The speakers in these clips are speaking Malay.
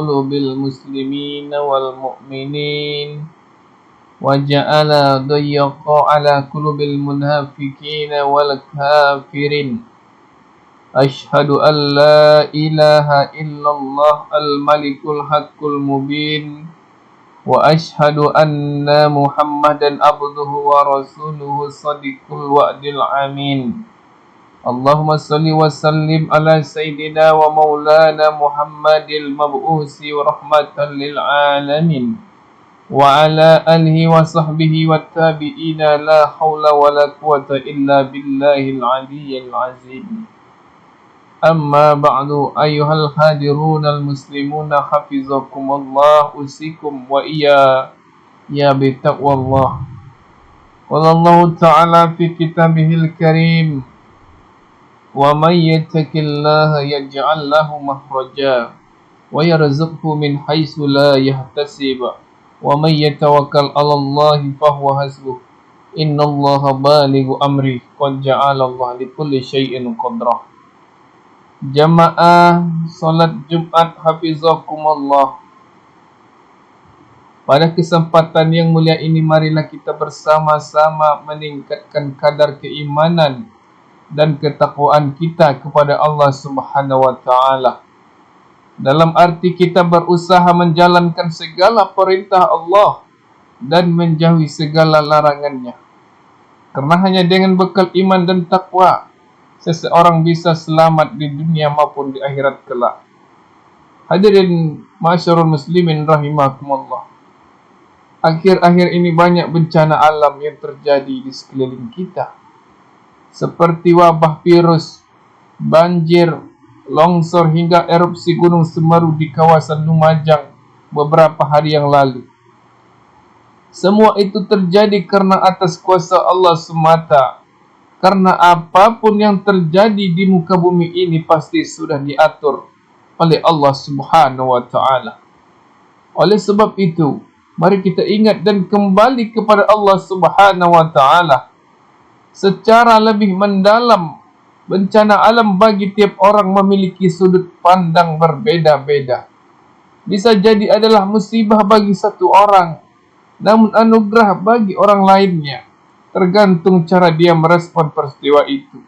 قلوب المسلمين والمؤمنين وجعل ضيق على قلوب المنافقين والكافرين. أشهد أن لا إله إلا الله الملك الحق المبين وأشهد أن محمدا عبده ورسوله الصادق الوعد الأمين. اللهم صل وسلم على سيدنا ومولانا محمد المبعوث رحمة للعالمين وعلى آله وصحبه والتابعين. لا حول ولا قوة إلا بالله العلي العظيم. أما بعد أيها الحاضرون المسلمون حفظكم الله أوصيكم وإياي بتقوى الله. قال الله تعالى في كتابه الكريم ومن يتق الله يجعل له مخرجا ويرزقه من حيث لا يحتسب ومن يتوكل على الله فهو حسبه إن الله بالغ أمره قد جعل الله لكل شيء قدرا. Jamaah salat Jumat hafizakumullah. Pada kesempatan yang mulia ini marilah kita bersama-sama meningkatkan kadar keimanan dan ketakwaan kita kepada Allah Subhanahu wa taala. Dalam arti kita berusaha menjalankan segala perintah Allah dan menjauhi segala larangannya. Karena hanya dengan bekal iman dan takwa seseorang bisa selamat di dunia maupun di akhirat kelak. Hadirin masyarul muslimin rahimakumullah. Akhir-akhir ini banyak bencana alam yang terjadi di sekeliling kita. Seperti wabah virus, banjir, longsor hingga erupsi Gunung Semeru di kawasan Lumajang beberapa hari yang lalu. Semua itu terjadi karena atas kuasa Allah semata. Karena apapun yang terjadi di muka bumi ini pasti sudah diatur oleh Allah Subhanahu wa taala. Oleh sebab itu, mari kita ingat dan kembali kepada Allah Subhanahu wa taala secara lebih mendalam. Bencana alam bagi tiap orang memiliki sudut pandang berbeda-beda. Bisa jadi adalah musibah bagi satu orang, namun anugerah bagi orang lainnya. Tergantung cara dia merespon peristiwa itu.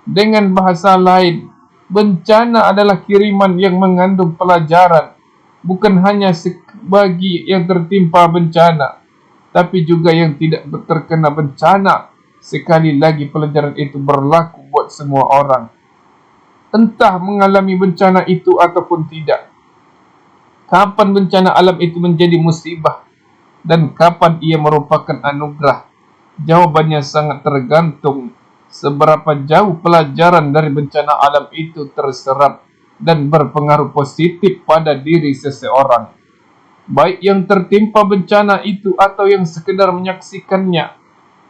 Dengan bahasa lain, bencana adalah kiriman yang mengandung pelajaran, bukan hanya bagi yang tertimpa bencana, tapi juga yang tidak terkena bencana. Sekali lagi pelajaran itu berlaku buat semua orang, entah mengalami bencana itu ataupun tidak. Kapan bencana alam itu menjadi musibah dan kapan ia merupakan anugerah? Jawabannya sangat tergantung seberapa jauh pelajaran dari bencana alam itu terserap dan berpengaruh positif pada diri seseorang. Baik yang tertimpa bencana itu atau yang sekedar menyaksikannya.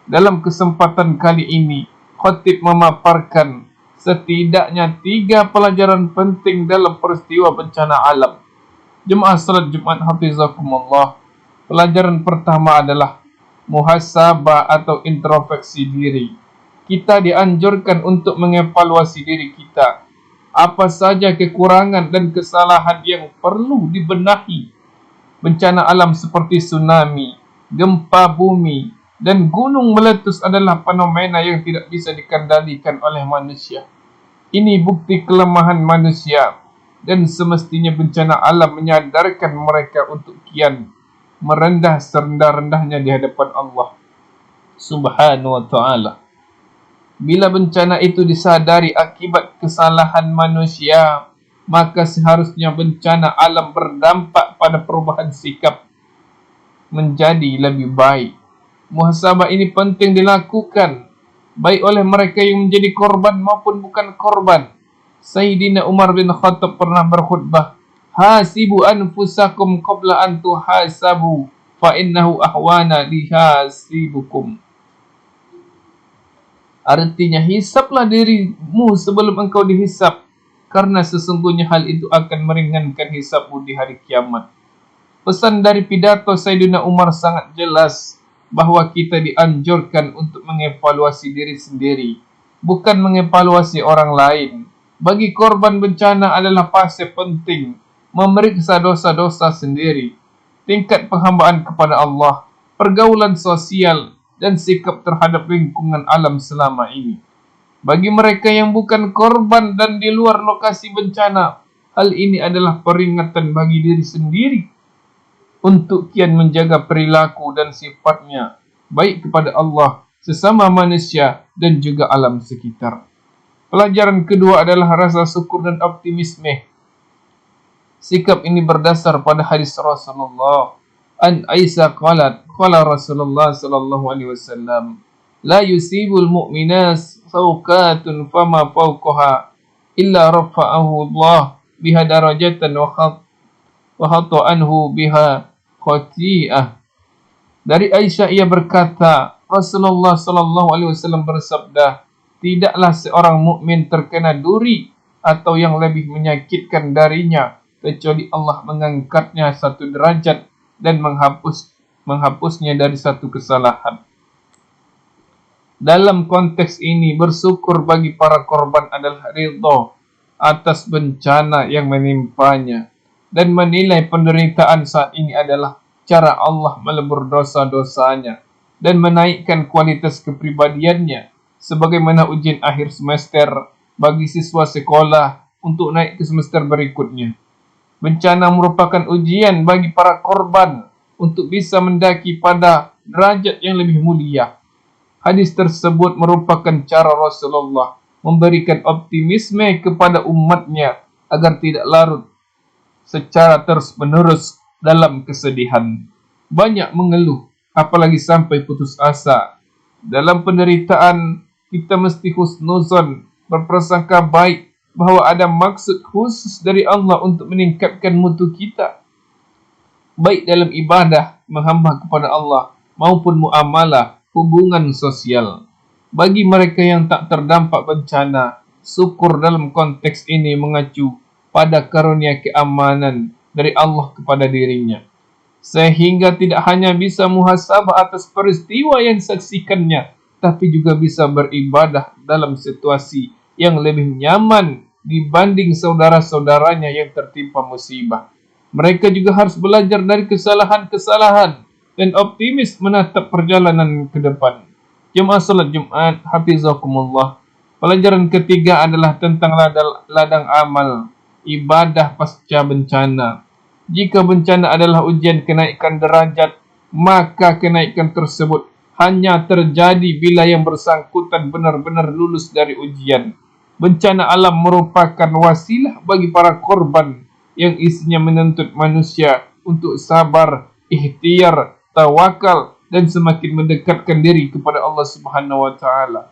Dalam kesempatan kali ini, khatib memaparkan setidaknya 3 pelajaran penting dalam peristiwa bencana alam. Jemaah salat Jumat hafizakumullah. Pelajaran pertama adalah muhasabah atau introspeksi diri. Kita dianjurkan untuk mengevaluasi diri kita. Apa saja kekurangan dan kesalahan yang perlu dibenahi. Bencana alam seperti tsunami, gempa bumi, dan gunung meletus adalah fenomena yang tidak bisa dikendalikan oleh manusia. Ini bukti kelemahan manusia dan semestinya bencana alam menyadarkan mereka untuk kian merendah serendah-rendahnya di hadapan Allah Subhanahu wa ta'ala. Bila bencana itu disadari akibat kesalahan manusia, maka seharusnya bencana alam berdampak pada perubahan sikap menjadi lebih baik. Muhasabah ini penting dilakukan baik oleh mereka yang menjadi korban maupun bukan korban. Sayyidina Umar bin Khattab pernah berkhutbah, hasibu anfusakum qabla an tuhasabu fa innahu ahwana lihasibukum. Artinya, hisaplah dirimu sebelum engkau dihisap, karena sesungguhnya hal itu akan meringankan hisapmu di hari kiamat. Pesan dari pidato Sayyidina Umar sangat jelas bahwa kita dianjurkan untuk mengevaluasi diri sendiri, bukan mengevaluasi orang lain. Bagi korban bencana adalah fase penting memeriksa dosa-dosa sendiri, tingkat penghambaan kepada Allah, pergaulan sosial, dan sikap terhadap lingkungan alam selama ini. Bagi mereka yang bukan korban dan di luar lokasi bencana, hal ini adalah peringatan bagi diri sendiri untuk kian menjaga perilaku dan sifatnya, baik kepada Allah, sesama manusia, dan juga alam sekitar. Pelajaran kedua adalah rasa syukur dan optimisme. Sikap ini berdasar pada hadis Rasulullah. An Aisyah qalat, qala Rasulullah sallallahu alaihi wasallam, la yusibul mu'minas sawqatun fama fawqaha illa rafa'ahu Allah biha darajatan wa khata'anhu biha khati'ah. Dari Aisyah ia berkata, Rasulullah sallallahu alaihi wasallam bersabda, tidaklah seorang mukmin terkena duri atau yang lebih menyakitkan darinya kecuali Allah mengangkatnya satu derajat dan menghapusnya dari satu kesalahan. Dalam konteks ini, bersyukur bagi para korban adalah ridha atas bencana yang menimpanya dan menilai penderitaan saat ini adalah cara Allah melebur dosa-dosanya dan menaikkan kualitas kepribadiannya, sebagaimana ujian akhir semester bagi siswa sekolah untuk naik ke semester berikutnya. Bencana merupakan ujian bagi para korban untuk bisa mendaki pada derajat yang lebih mulia. Hadis tersebut merupakan cara Rasulullah memberikan optimisme kepada umatnya agar tidak larut secara terus-menerus dalam kesedihan. Banyak mengeluh, apalagi sampai putus asa. Dalam penderitaan, kita mesti husnuzon, berprasangka baik bahawa ada maksud khusus dari Allah untuk meningkatkan mutu kita, baik dalam ibadah, menghamba kepada Allah, maupun muamalah, hubungan sosial. Bagi mereka yang tak terdampak bencana, syukur dalam konteks ini mengacu pada karunia keamanan dari Allah kepada dirinya, sehingga tidak hanya bisa muhasabah atas peristiwa yang disaksikannya, tapi juga bisa beribadah dalam situasi yang lebih nyaman dibanding saudara-saudaranya yang tertimpa musibah. Mereka juga harus belajar dari kesalahan-kesalahan dan optimis menatap perjalanan ke depan. Jemaah salat Jumat, hafizakumullah. Pelajaran ketiga adalah tentang ladang amal, ibadah pasca bencana. Jika bencana adalah ujian kenaikan derajat, maka kenaikan tersebut hanya terjadi bila yang bersangkutan benar-benar lulus dari ujian. Bencana alam merupakan wasilah bagi para korban yang isinya menuntut manusia untuk sabar, ikhtiar, tawakal, dan semakin mendekatkan diri kepada Allah Subhanahu wa taala.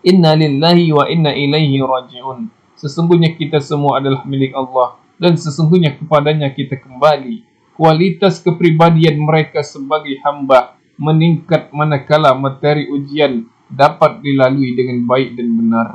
Inna lillahi wa inna ilaihi raji'un. Sesungguhnya kita semua adalah milik Allah dan sesungguhnya kepadanya kita kembali. Kualitas kepribadian mereka sebagai hamba meningkat manakala materi ujian dapat dilalui dengan baik dan benar.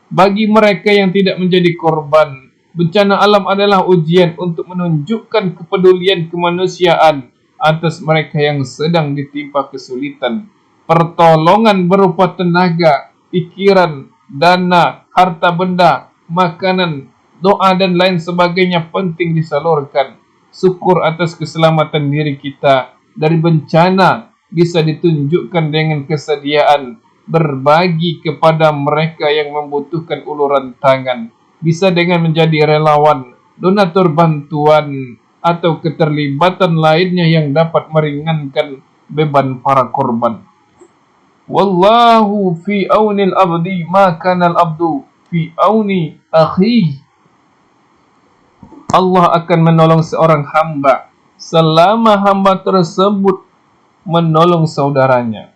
Bagi mereka yang tidak menjadi korban, bencana alam adalah ujian untuk menunjukkan kepedulian kemanusiaan atas mereka yang sedang ditimpa kesulitan. Pertolongan berupa tenaga, pikiran, dana, harta benda, makanan, doa dan lain sebagainya penting disalurkan. Syukur atas keselamatan diri kita dari bencana bisa ditunjukkan dengan kesediaan berbagi kepada mereka yang membutuhkan uluran tangan. Bisa dengan menjadi relawan, donatur bantuan, atau keterlibatan lainnya yang dapat meringankan beban para korban. Wallahu fi aunil abdi ma kana al-abdu fi auni akhihi. Allah akan menolong seorang hamba selama hamba tersebut menolong saudaranya.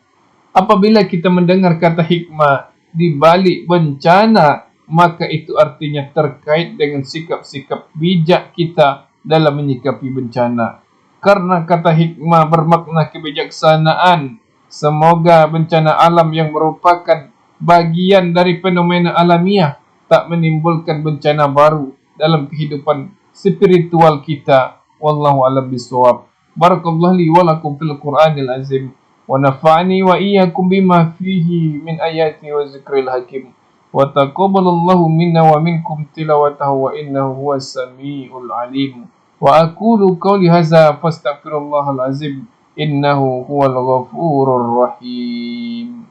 Apabila kita mendengar kata hikmah di balik bencana, maka itu artinya terkait dengan sikap-sikap bijak kita dalam menyikapi bencana. Karena kata hikmah bermakna kebijaksanaan. Semoga bencana alam yang merupakan bagian dari fenomena alamiah tak menimbulkan bencana baru dalam kehidupan spiritual kita. Wallahu a'lam bishawab. Barakallahu li wa lakum fil Qur'anil azim wa nafa'ani wa iyyakum bima fihi min ayati wa zikril hakim. wa taqabbalallahu minna wa minkum tilawatahu wa innahu huwas samiul alim. Wa aqulu qawli hadza fastaghfirullahal azim innahu huwal ghafurur rahim.